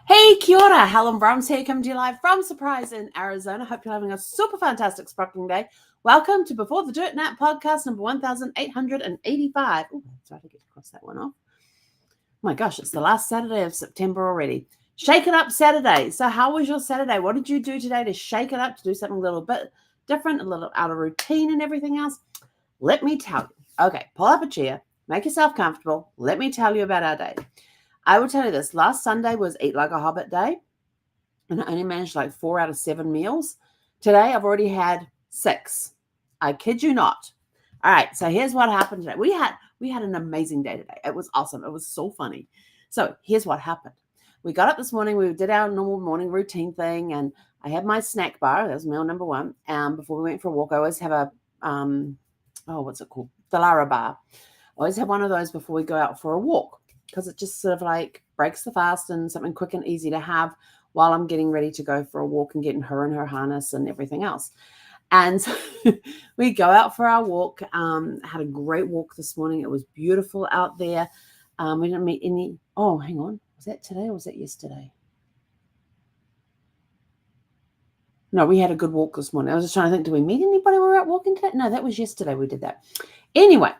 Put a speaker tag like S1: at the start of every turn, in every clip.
S1: Hey, kia ora, Helen Brahms here, coming to you live from Surprise in Arizona. Hope you're having a super fantastic sparkling day. Welcome to Before the Dirt Nap podcast number 1885. Oh, sorry, I get to cross that one off. Oh my gosh, it's the last Saturday of September already. Shake it up Saturday. So how was your Saturday? What did you do today to shake it up, to do something a little bit different, a little out of routine and everything else? Let me tell you. Okay, pull up a chair, make yourself comfortable. Let me tell you about our day. I will tell you this. Last Sunday was Eat Like a Hobbit day, and I only managed like 4 out of 7 meals. Today, I've already had 6. I kid you not. All right, so here's what happened today. We had an amazing day today. It was awesome. It was so funny. So here's what happened. We got up this morning. We did our normal morning routine thing, and I had my snack bar. That was meal number 1. Before we went for a walk, I always have a what's it called? The Lara bar. I always have one of those before we go out for a walk, because it just sort of like breaks the fast and something quick and easy to have while I'm getting ready to go for a walk and getting her in her harness and everything else. And so we go out for our walk. Had a great walk this morning. It was beautiful out there. We didn't meet any. Oh, hang on. Was that today or was that yesterday? No, we had a good walk this morning. I was just trying to think, did we meet anybody when we were out walking today? No, that was yesterday we did that. Anyway,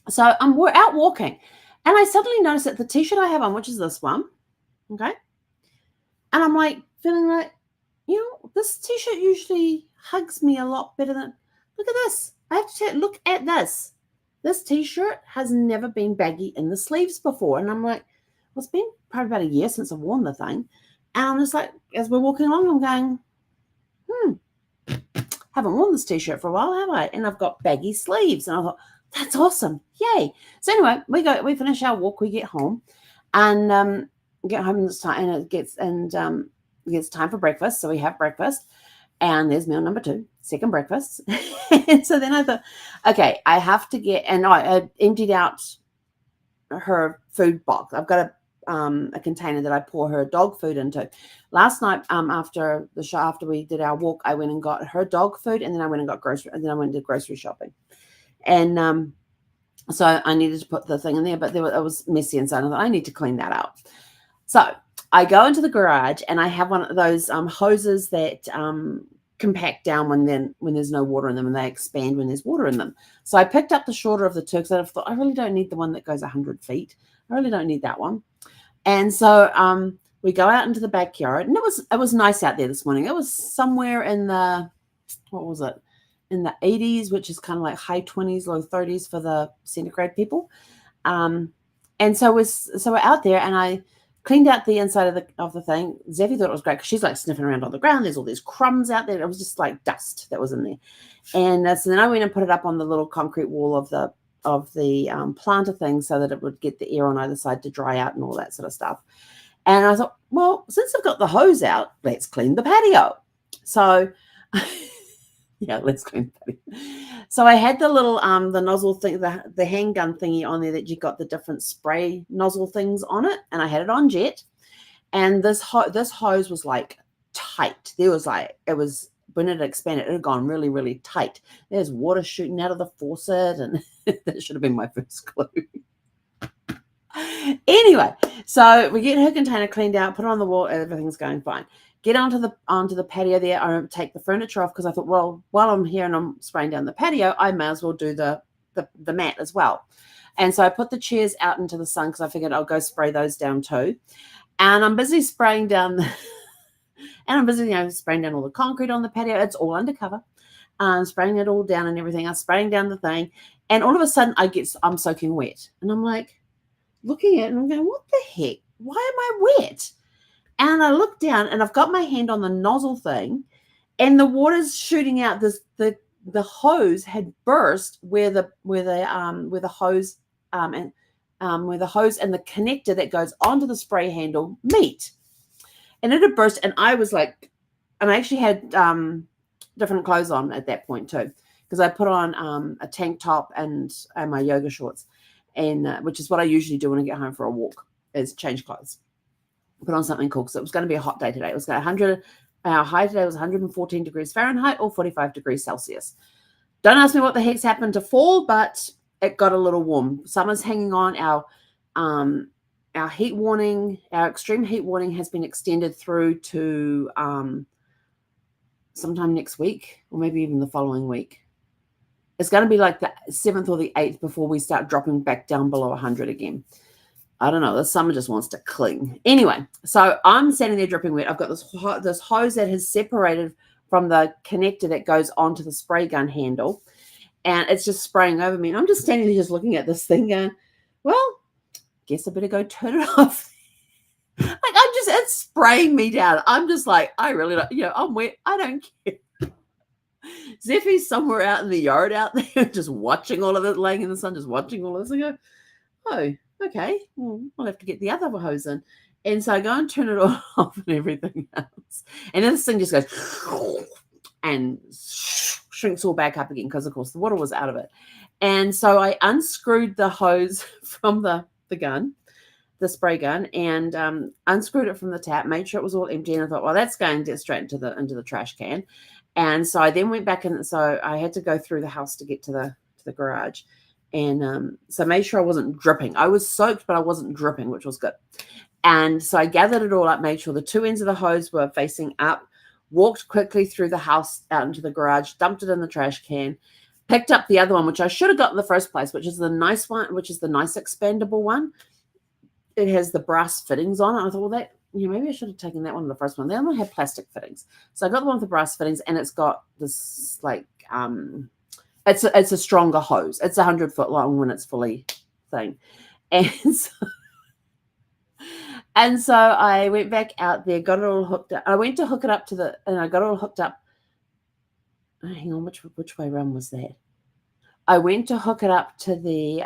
S1: so we're out walking. And I suddenly noticed that the t-shirt I have on, which is this one, okay? And I'm like, feeling like, this t-shirt usually hugs me a lot better than, look at this. I have to say, look at this. This t-shirt has never been baggy in the sleeves before. And I'm like, well, it's been probably about a year since I've worn the thing. And I'm just like, as we're walking along, I'm going, haven't worn this t-shirt for a while, have I? And I've got baggy sleeves. And I thought, that's awesome. Yay. So anyway, we finish our walk, we get home and get home, and it's time, and it gets time for breakfast. So we have breakfast, and there's meal number 2, second breakfast. And so then I thought, okay, I have to get, and I emptied out her food box. I've got a container that I pour her dog food into. Last night, after the show, after we did our walk, I went and got her dog food, and then I went and got grocery, and then I went and did grocery shopping. And so I needed to put the thing in there, but it was messy inside. I thought, I need to clean that out. So I go into the garage, and I have one of those hoses that compact down when there's no water in them, and they expand when there's water in them. So I picked up the shorter of the two, because I thought, I really don't need the one that goes 100 feet. I really don't need that one. And so we go out into the backyard, and it was nice out there this morning. It was somewhere in the, what was it? In the 80s, which is kind of like high 20s, low 30s for the centigrade people. And so we're out there, and I cleaned out the inside of the thing. Zeffie thought it was great, because she's like sniffing around on the ground. There's all these crumbs out there. It was just like dust that was in there. And so then I went and put it up on the little concrete wall of the planter thing, so that it would get the air on either side to dry out and all that sort of stuff. And I thought, well, since I've got the hose out, let's clean the patio. So yeah, let's clean the patio. So I had the little the nozzle thing, the handgun thingy on there, that you got the different spray nozzle things on it, and I had it on jet. And this hose was like tight. There was like, it was, when it expanded, it had gone really, really tight. There's water shooting out of the faucet, and that should have been my first clue. Anyway, so we get her container cleaned out, put it on the wall, everything's going fine. Get onto the patio there. I take the furniture off, because I thought, well, while I'm here and I'm spraying down the patio, I may as well do the mat as well. And so I put the chairs out into the sun, because I figured I'll go spray those down too. And I'm busy spraying down spraying down all the concrete on the patio. It's all undercover. Spraying it all down and everything. I'm spraying down the thing, and all of a sudden I'm soaking wet, and I'm like looking at it, and I'm going, what the heck? Why am I wet? And I look down, and I've got my hand on the nozzle thing, and the water's shooting out. The hose had burst where the hose and the connector that goes onto the spray handle meet, and it had burst. And I was like, and I actually had different clothes on at that point too, because I put on a tank top and my yoga shorts, and which is what I usually do when I get home for a walk, is change clothes. Put on something cool, because it was going to be a hot day today. It was our high today was 114 degrees Fahrenheit or 45 degrees Celsius. Don't ask me what the heck's happened to fall, but it got a little warm. Summer's hanging on. Our our heat warning, our extreme heat warning has been extended through to sometime next week, or maybe even the following week. It's going to be like the 7th or the 8th before we start dropping back down below 100 again. I don't know. The summer just wants to cling. Anyway, so I'm standing there dripping wet. I've got this hose that has separated from the connector that goes onto the spray gun handle, and it's just spraying over me. And I'm just standing there just looking at this thing going, well, guess I better go turn it off. Like, it's spraying me down. I'm just like, I really don't, I'm wet. I don't care. Zeffy's somewhere out in the yard out there just watching all of it, laying in the sun, just watching all of this. I go, oh, okay, well, I'll have to get the other hose in. And so I go and turn it off and everything else. And then this thing just goes and shrinks all back up again because, of course, the water was out of it. And so I unscrewed the hose from the gun, the spray gun, and unscrewed it from the tap, made sure it was all empty. And I thought, well, that's going to get straight into the trash can. And so I then went back in. So I had to go through the house to get to the garage. And so I made sure I wasn't dripping. I was soaked, but I wasn't dripping, which was good. And so I gathered it all up, made sure the two ends of the hose were facing up, walked quickly through the house out into the garage, dumped it in the trash can, picked up the other one, which I should have got in the first place, which is the nice one, which is the nice expandable one. It has the brass fittings on it. I thought, well, maybe I should have taken that one in the first one. The other one had plastic fittings. So I got the one with the brass fittings, and it's got this like it's a stronger hose. It's 100 foot long when it's fully thing. And so I went back out there, got it all hooked up. I went to hook it up and I got it all hooked up. Hang on, which way around was that? I went to hook it up to the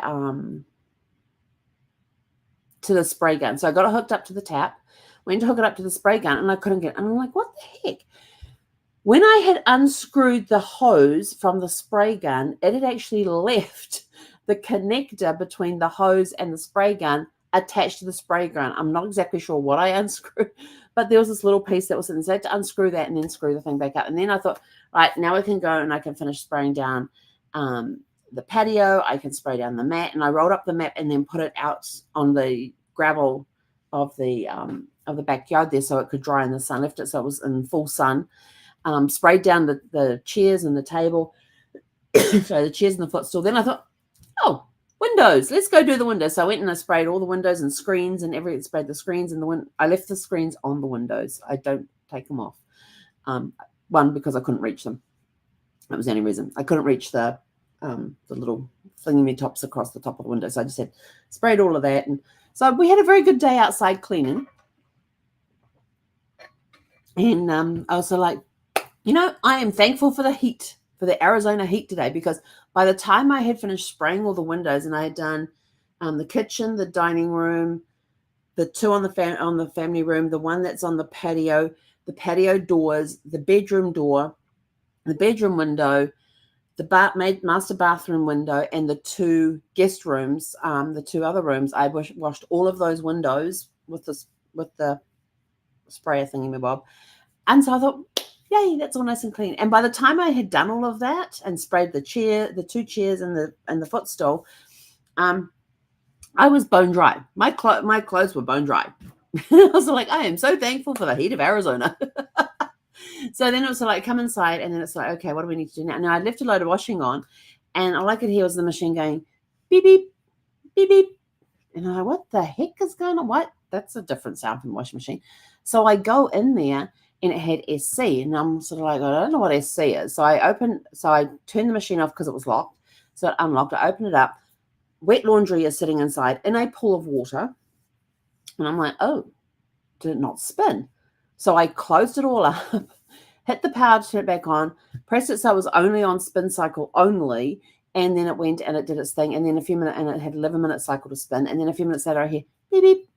S1: spray gun. So I got it hooked up to the tap, went to hook it up to the spray gun, and I couldn't get it. And I'm like, what the heck? When I had unscrewed the hose from the spray gun, it had actually left the connector between the hose and the spray gun attached to the spray gun. I'm not exactly sure what I unscrewed, but there was this little piece that was in there. So I had to unscrew that and then screw the thing back up. And then I thought, right, now I can go and I can finish spraying down the patio. I can spray down the mat. And I rolled up the mat and then put it out on the gravel of the backyard there so it could dry in the sun. Left it so it was in full sun. Sprayed down the chairs and the table. So the chairs and the footstool. Then I thought, oh, windows. Let's go do the windows. So I went and I sprayed all the windows and screens and sprayed the screens and I left the screens on the windows. I don't take them off. One, because I couldn't reach them. That was the only reason. I couldn't reach the little thingy tops across the top of the window. So I just had sprayed all of that. And so we had a very good day outside cleaning. And I was like, I am thankful for the heat, for the Arizona heat today, because by the time I had finished spraying all the windows and I had done the kitchen, the dining room, the two on the family room, the one that's on the patio doors, the bedroom door, the bedroom window, the master bathroom window, and the two guest rooms, the two other rooms, I washed all of those windows with the sprayer thingy-mabob. And so I thought, yay, that's all nice and clean. And by the time I had done all of that and sprayed the two chairs and the footstool, I was bone dry. My clothes were bone dry. I was like, I am so thankful for the heat of Arizona. So then it was like, come inside, and then it's like, okay, what do we need to do now? Now I left a load of washing on, and all I could hear was the machine going beep beep beep beep, and I'm like, what the heck is going on? What? That's a different sound from the washing machine. So I go in there, and it had SC, and I'm sort of like, I don't know what SC is. So I turned the machine off because it was locked. So it unlocked. I opened it up. Wet laundry is sitting inside in a pool of water, and I'm like, oh, did it not spin? So I closed it all up, hit the power to turn it back on, pressed it so it was only on spin cycle only, and then it went and it did its thing, and then and it had 11-minute cycle to spin, and then a few minutes later I hear beep beep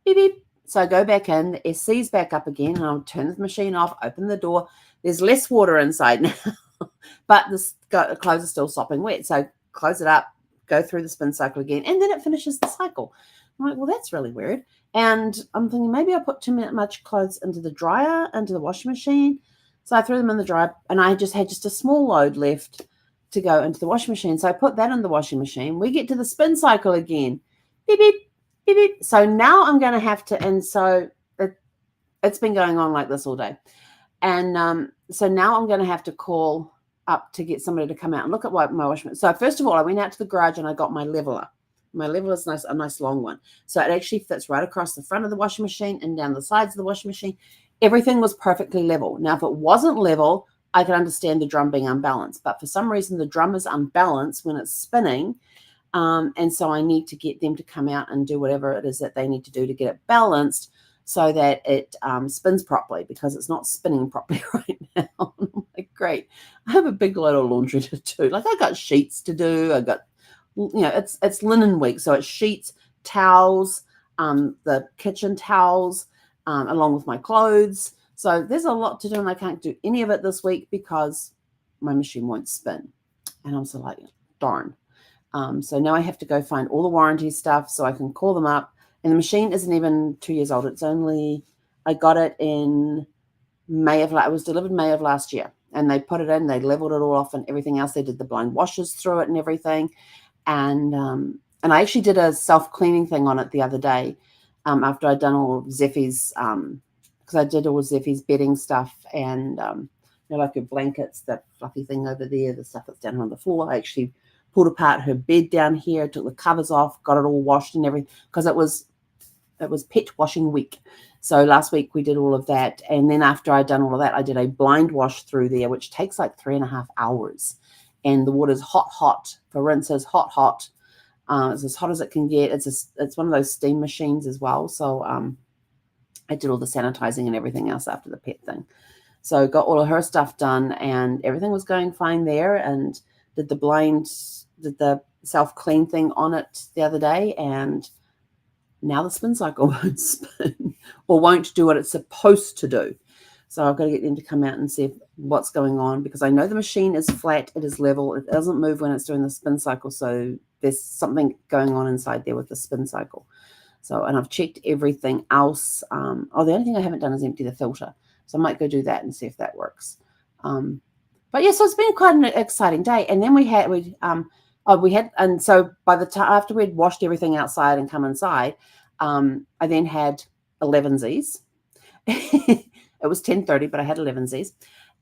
S1: beep beep. So I go back in, the SC's back up again, and I'll turn the machine off, open the door. There's less water inside now, but the clothes are still sopping wet. So close it up, go through the spin cycle again, and then it finishes the cycle. I'm like, well, that's really weird. And I'm thinking maybe I put too much clothes into the dryer, into the washing machine. So I threw them in the dryer, and I just had a small load left to go into the washing machine. So I put that in the washing machine. We get to the spin cycle again. Beep, beep, beep, beep. So now I'm going to have to, and so it's been going on like this all day. And so now I'm going to have to call up to get somebody to come out and look at my washing machine. So first of all, I went out to the garage and I got my leveler. My leveler is nice, a nice long one. So it actually fits right across the front of the washing machine and down the sides of the washing machine. Everything was perfectly level. Now, if it wasn't level, I could understand the drum being unbalanced. But for some reason, the drum is unbalanced when it's spinning. And so I need to get them to come out and do whatever it is that they need to do to get it balanced so that it spins properly, because it's not spinning properly right now. I'm like, great. I have a big load of laundry to do. Like, I got sheets to do. I got, it's linen week. So it's sheets, towels, the kitchen towels, along with my clothes. So there's a lot to do, and I can't do any of it this week because my machine won't spin. And I'm so like, darn. So now I have to go find all the warranty stuff so I can call them up. And the machine isn't even 2 years old. It's only, I got it in May of, it was delivered May of last year. And they put it in, they leveled it all off and everything else. They did the blind washes through it and everything. And I actually did a self-cleaning thing on it the other day after I'd done all of Zeffie's, because I did all of Zeffie's bedding stuff and, like her blankets, that fluffy thing over there, the stuff that's down on the floor. I actually pulled apart her bed down here, took the covers off, got it all washed and everything, because it was pet washing week. So last week we did all of that. And then after I'd done all of that, I did a blind wash through there, which takes like 3.5 hours. And the water's hot for rinses, hot. It's as hot as it can get. It's one of those steam machines as well. So I did all the sanitizing and everything else after the pet thing. So got all of her stuff done and everything was going fine there, and did the self-clean thing on it the other day, and now the spin cycle won't spin or won't do what it's supposed to do. So I've got to get them to come out and see what's going on, because I know the machine is flat, it is level, it doesn't move when it's doing the spin cycle. So there's something going on inside there with the spin cycle. So, and I've checked everything else. The only thing I haven't done is empty the filter. So I might go do that and see if that works. But yeah, so it's been quite an exciting day. And then and so by the time after we'd washed everything outside and come inside, I then had 11sies. It was 10:30, but I had 11sies.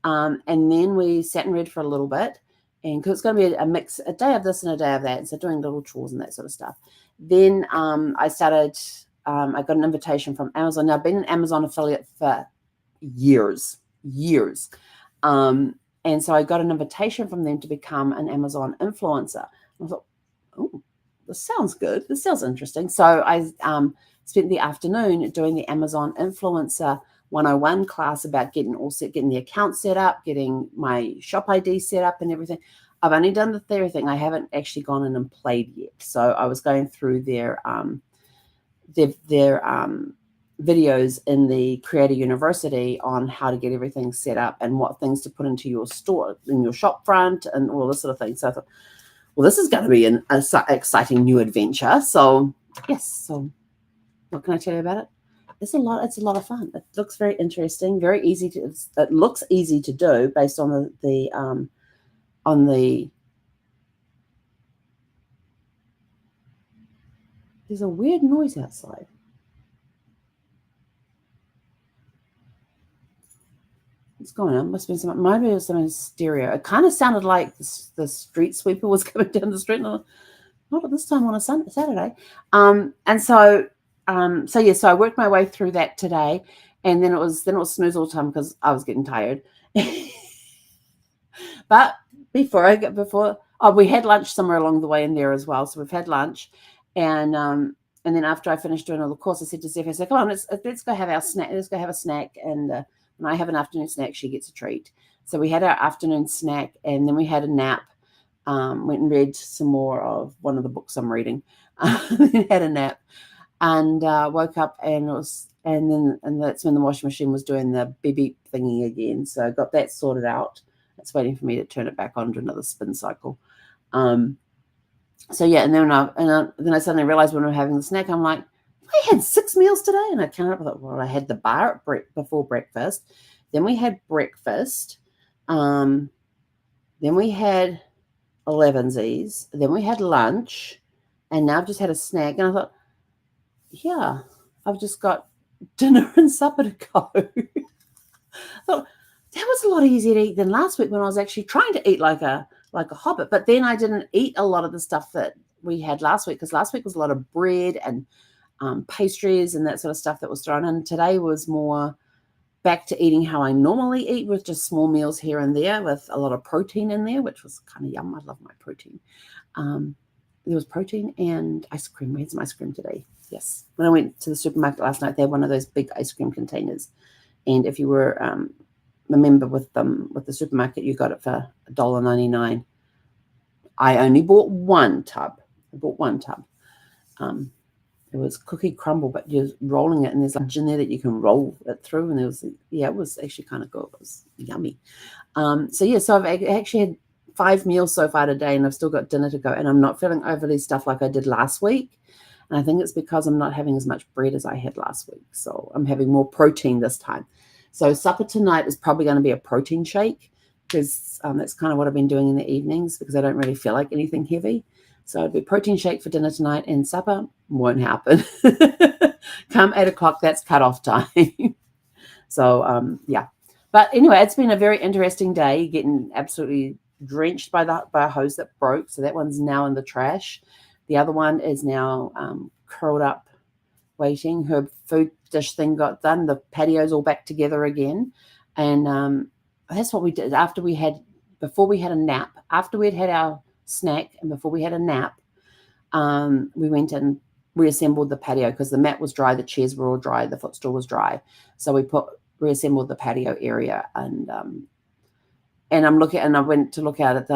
S1: And then we sat and read for a little bit, and because it's going to be a mix, a day of this and a day of that, and so doing little chores and that sort of stuff. Then I started. I got an invitation from Amazon. Now I've been an Amazon affiliate for years. And so I got an invitation from them to become an Amazon influencer. I thought, oh, this sounds good. This sounds interesting. So I spent the afternoon doing the Amazon Influencer 101 class about getting the account set up, getting my shop ID set up and everything. I've only done the theory thing. I haven't actually gone in and played yet. So I was going through their videos in the Creator University on how to get everything set up and what things to put into your store, in your shop front, and all this sort of thing. So I thought, well, this is going to be an exciting new adventure. So yes. So what can I tell you about it? It's a lot of fun. It looks very interesting, very easy to. It looks easy to do based on the. There's a weird noise outside. What's going on? Must have been maybe it was some stereo. It kind of sounded like the street sweeper was coming down the street. Not at this time on a Saturday. And so I worked my way through that today, and then it was snooze all the time because I was getting tired. But we had lunch somewhere along the way in there as well. So we've had lunch, and then after I finished doing all the course, I said to Zeph, I said, "Come on, let's go have our snack. Let's go have a snack." And when I have an afternoon snack, she gets a treat. So we had our afternoon snack, and then we had a nap. Went and read some more of one of the books I'm reading. Had a nap, and woke up, and that's when the washing machine was doing the beep beep thingy again. So I got that sorted out. It's waiting for me to turn it back on to another spin cycle. So yeah, and then I suddenly realized when we were having the snack, I'm like, I had 6 meals today, and I counted up. I thought, well, I had the bar before breakfast, then we had breakfast, then we had 11sies, then we had lunch, and now I've just had a snack. And I thought, yeah, I've just got dinner and supper to go. Thought that was a lot easier to eat than last week when I was actually trying to eat like a hobbit. But then I didn't eat a lot of the stuff that we had last week because last week was a lot of bread and pastries and that sort of stuff that was thrown in. Today was more back to eating how I normally eat with just small meals here and there with a lot of protein in there, which was kind of yum. I love my protein. There was protein and ice cream. We had some ice cream today. Yes. When I went to the supermarket last night, they had one of those big ice cream containers. And if you were a member with the supermarket, you got it for $1.99. I only bought one tub. I bought one tub. It was cookie crumble, but you're rolling it, and there's lunch in there that you can roll it through. And it was actually kind of good. It was yummy. So I've actually had 5 meals so far today, and I've still got dinner to go. And I'm not feeling overly stuffed like I did last week. And I think it's because I'm not having as much bread as I had last week. So I'm having more protein this time. So supper tonight is probably going to be a protein shake because that's kind of what I've been doing in the evenings because I don't really feel like anything heavy. So it'll be protein shake for dinner tonight, and supper won't happen. Come 8 o'clock, that's cutoff time. So, yeah. But anyway, it's been a very interesting day, getting absolutely drenched by a hose that broke. So that one's now in the trash. The other one is now curled up, waiting. Her food dish thing got done. The patio's all back together again. And that's what we did before we had a nap, after we'd had our snack and before we had a nap, we went and reassembled the patio because the mat was dry, the chairs were all dry, the footstool was dry. So we reassembled the patio area, and I went to look out at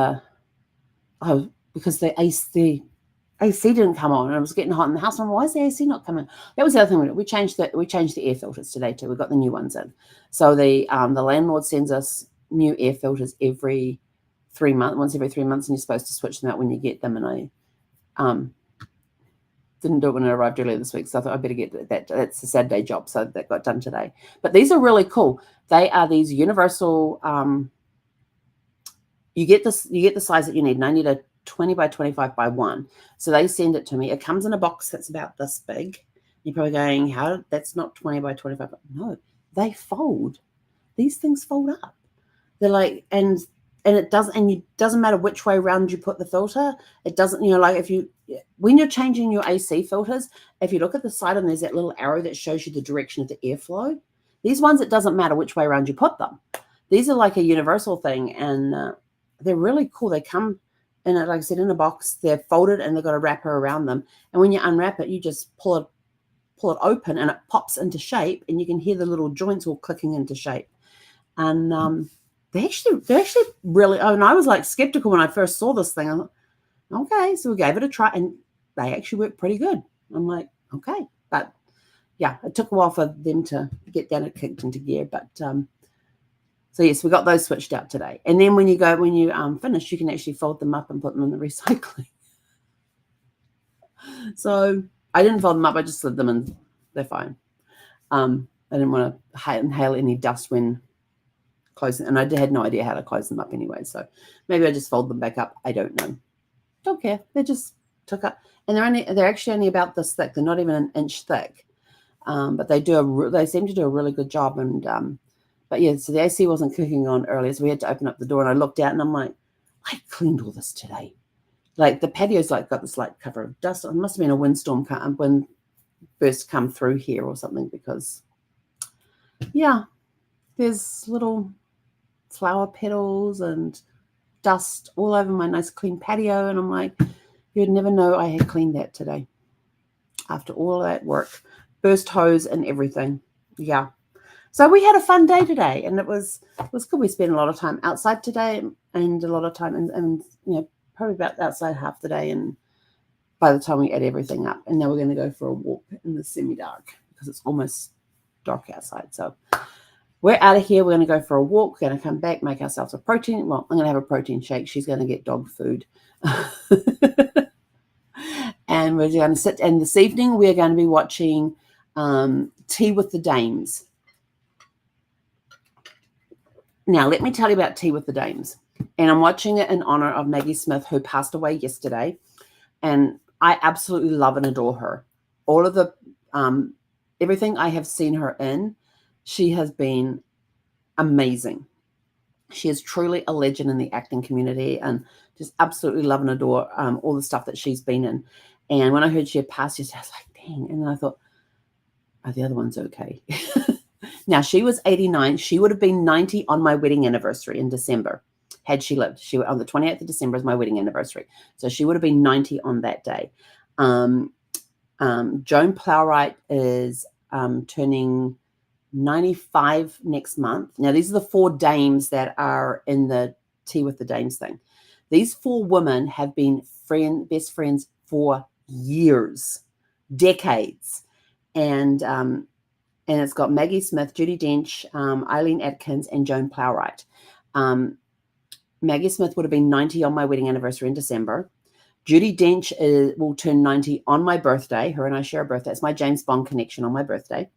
S1: because the AC didn't come on and it was getting hot in the house. I'm like, why is the AC not coming? That was the other thing we changed the air filters today too. We got the new ones in. So the landlord sends us new air filters every 3 months, once every 3 months, and you're supposed to switch them out when you get them. And I didn't do it when it arrived earlier this week, so I thought I better get that. That's a Saturday job, so that got done today. But these are really cool. They are these universal. You get the size that you need, and I need a 20 by 25 by 1. So they send it to me. It comes in a box that's about this big. You're probably going, how? That's not 20 by 25. No, they fold. These things fold up. They're like, and it doesn't matter which way around you put the filter. It doesn't, like when you're changing your AC filters, if you look at the side and there's that little arrow that shows you the direction of the airflow. These ones, it doesn't matter which way around you put them. These are like a universal thing, and they're really cool. They come in, like I said, in a box. They're folded and they've got a wrapper around them. And when you unwrap it, you just pull it open and it pops into shape, and you can hear the little joints all clicking into shape. And they're actually really. Oh, and I was like skeptical when I first saw this thing. I'm like, okay, so we gave it a try, and they actually work pretty good. I'm like, okay, but yeah, it took a while for them to get down and kicked into gear. But so yes, we got those switched out today. And then when you finish, you can actually fold them up and put them in the recycling. So I didn't fold them up. I just slid them in. They're fine. I didn't want to inhale any dust when closing, and I had no idea how to close them up anyway. So maybe I just fold them back up. I don't know. Don't care. They just took up, and they're actually only about this thick. They're not even an inch thick, but they seem to do a really good job. And but yeah, so the AC wasn't kicking on earlier, so we had to open up the door. And I looked out, and I'm like, I cleaned all this today. Like the patio's like got this light cover of dust. It must have been a wind burst come through here or something, because yeah, there's little flower petals and dust all over my nice clean patio, and I'm like, you'd never know I had cleaned that today after all of that work, burst hose and everything. Yeah, so we had a fun day today, and it was good. We spent a lot of time outside today, and a lot of time and probably about outside half the day, and by the time we add everything up, and now we're going to go for a walk in the semi-dark because it's almost dark outside. So we're out of here. We're going to go for a walk. We're going to come back, make ourselves a protein. Well, I'm going to have a protein shake. She's going to get dog food. And we're going to sit. And this evening, we're going to be watching Tea with the Dames. Now, let me tell you about Tea with the Dames. And I'm watching it in honor of Maggie Smith, who passed away yesterday. And I absolutely love and adore her. All of the everything I have seen her in, she has been amazing. She is truly a legend in the acting community, and just absolutely love and adore all the stuff that she's been in. And when I heard she had passed yesterday, I was like, dang. And then I thought, oh, the other one's okay. Now, she was 89. She would have been 90 on my wedding anniversary in December, had she lived. She on the 28th of December is my wedding anniversary. So she would have been 90 on that day. Joan Plowright is turning 95 next month. Now, these are the 4 dames that are in the Tea with the Dames thing. These 4 women have been best friends for years, decades. And it's got Maggie Smith, Judi Dench, Eileen Atkins, and Joan Plowright. Maggie Smith would have been 90 on my wedding anniversary in December. Judi Dench will turn 90 on my birthday. Her and I share a birthday. It's my James Bond connection on my birthday.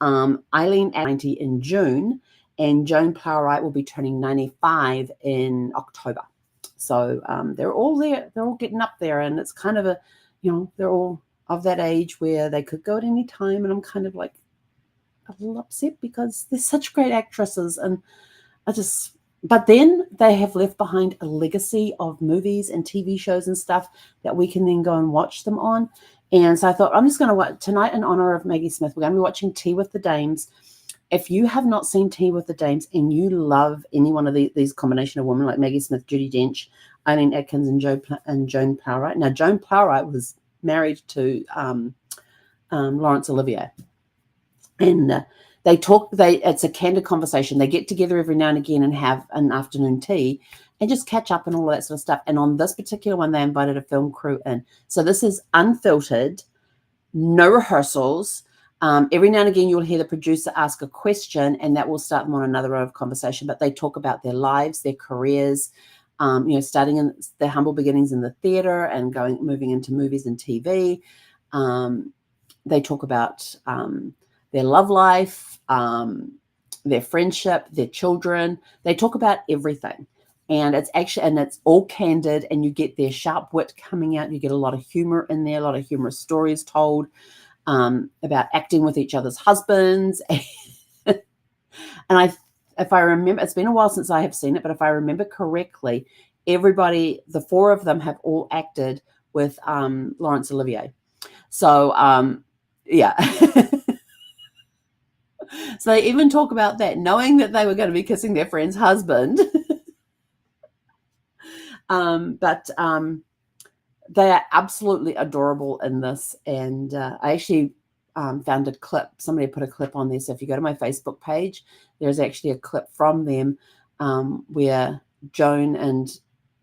S1: Eileen at 90 in June, and Joan Plowright will be turning 95 in October. So they're all there. They're all getting up there, and it's kind of a, they're all of that age where they could go at any time, and I'm kind of like a little upset because they're such great actresses, and but then they have left behind a legacy of movies and TV shows and stuff that we can then go and watch them on. And so I thought, I'm just going to watch tonight in honor of Maggie Smith. We're going to be watching Tea with the Dames. If you have not seen Tea with the Dames and you love any one of these combination of women like Maggie Smith, Judi Dench, Eileen Atkins, and Joan Plowright. Now, Joan Plowright was married to Laurence Olivier. And it's a candid conversation. They get together every now and again and have an afternoon tea and just catch up and all of that sort of stuff. And on this particular one, they invited a film crew in. So this is unfiltered, no rehearsals. Every now and again, you'll hear the producer ask a question, and that will start them on another row of conversation. But they talk about their lives, their careers, starting in their humble beginnings in the theater and moving into movies and TV. They talk about their love life, their friendship, their children. They talk about everything. And it's all candid, and you get their sharp wit coming out. You get a lot of humor in there, a lot of humorous stories told about acting with each other's husbands. And if I remember, it's been a while since I have seen it, but if I remember correctly, the 4 of them have all acted with Laurence Olivier. So, yeah. So they even talk about that, knowing that they were going to be kissing their friend's husband. But they are absolutely adorable in this. And I actually found a clip. Somebody put a clip on there. So if you go to my Facebook page, there's actually a clip from them where Joan and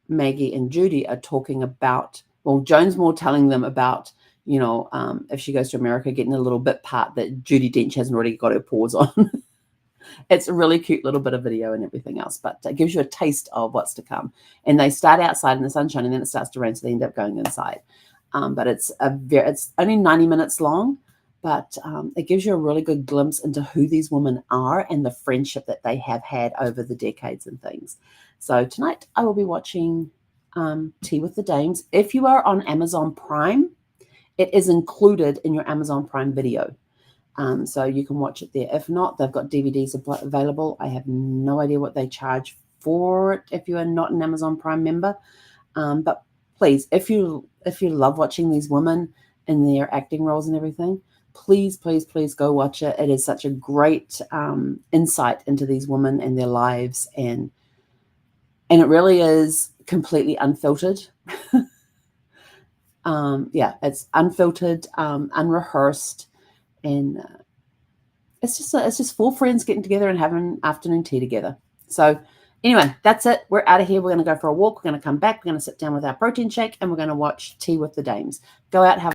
S1: Maggie and Judi are talking about, well, Joan's more telling them about, if she goes to America, getting a little bit part that Judi Dench hasn't already got her paws on. It's a really cute little bit of video and everything else, but it gives you a taste of what's to come. And they start outside in the sunshine, and then it starts to rain, so they end up going inside. But it's only 90 minutes long, but it gives you a really good glimpse into who these women are and the friendship that they have had over the decades and things. So tonight I will be watching Tea with the Dames. If you are on Amazon Prime, it is included in your Amazon Prime video. So you can watch it there. If not, they've got DVDs available. I have no idea what they charge for it if you are not an Amazon Prime member. But please, if you love watching these women in their acting roles and everything, please, please, please go watch it. It is such a great insight into these women and their lives. And it really is completely unfiltered. It's unfiltered, unrehearsed. And it's just 4 friends getting together and having afternoon tea together. So anyway, that's it. We're out of here. We're going to go for a walk. We're going to come back. We're going to sit down with our protein shake, and we're going to watch Tea with the Dames. Go out, have